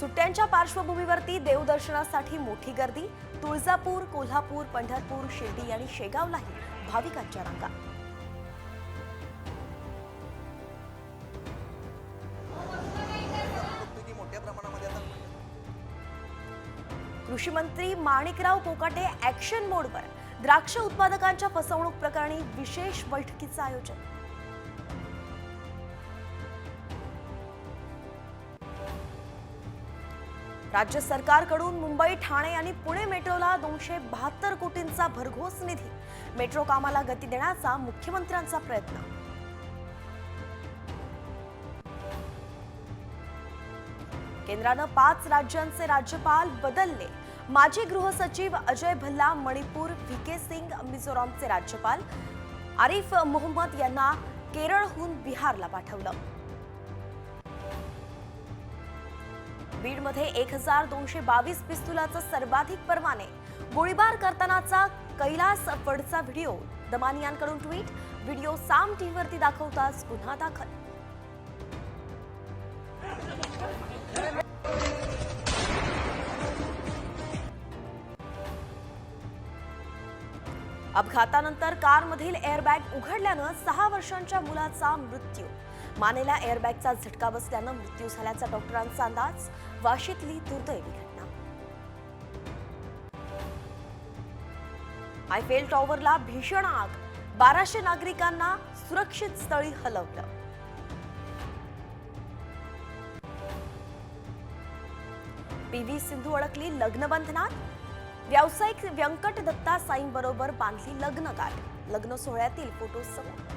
सुट्ट्यांच्या पार्श्वभूमीवरती देवदर्शनासाठी मोठी गर्दी। तुळजापूर, कोल्हापूर, पंढरपूर, शिर्डी आणि शेगावलाही भाविकांच्या रांगा। कृषी मंत्री माणिकराव कोकाटे ऍक्शन मोडवर। द्राक्ष उत्पादकांच्या फसवणूक प्रकरणी विशेष बैठकीचं आयोजन। राज्य सरकारकडून मुंबई, ठाणे आणि पुणे मेट्रोला 272 कोटींचा भरघोस निधी। मेट्रो कामाला गती देण्याचा मुख्यमंत्र्यांचा प्रयत्न। केंद्रानं 5 राज्यांचे राज्यपाल बदलले। माजी गृहसचिव अजय भल्ला मणिपूर, व्हीके सिंग मिझोरामचे राज्यपाल। आरिफ मोहम्मद यांना केरळहून बिहारला पाठवलं। बीडमध्ये 1222 पिस्तुलाचा सर्वाधिक परवाने। गोळीबार करतानाचा कैलास फडचा व्हिडिओ। दमानियांकडून ट्विट। व्हिडिओ साम टीव्हीवरती दाखवताच गुन्हा दाखल। अपघातानंतर कारमधील एअरबॅग उघडल्यानं 6 वर्षांच्या मुलाचा मृत्यू। मानेला एअरबॅगचा झटका बसल्यानं मृत्यू झाल्याचा डॉक्टरांचा अंदाज। वाशीतली दुर्दैवी घटना। आयफेल टॉवरला भीषण आग। 1200 नागरिकांना सुरक्षित स्थळी हलवलं। पीव्ही सिंधू अडकली लग्नबंधनात। व्यावसायिक व्यंकट दत्ता साईंबरोबर बांधली लग्नगाठ। लग्न सोहळ्यातील फोटो समोर।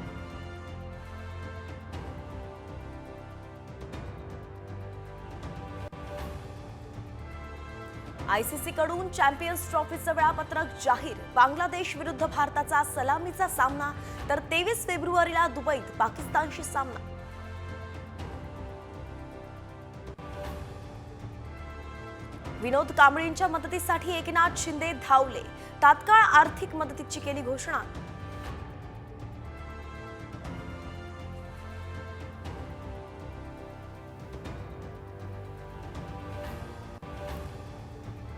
आयसीसी कडून चॅम्पियन्स ट्रॉफीचं वेळापत्रक जाहीर। बांगलादेश विरुद्ध भारताचा सलामीचा सामना, तर 23 फेब्रुवारीला दुबईत पाकिस्तानशी सामना। विनोद कांबळींच्या मदतीसाठी एकनाथ शिंदे धावले। तात्काळ आर्थिक मदतीची केली घोषणा।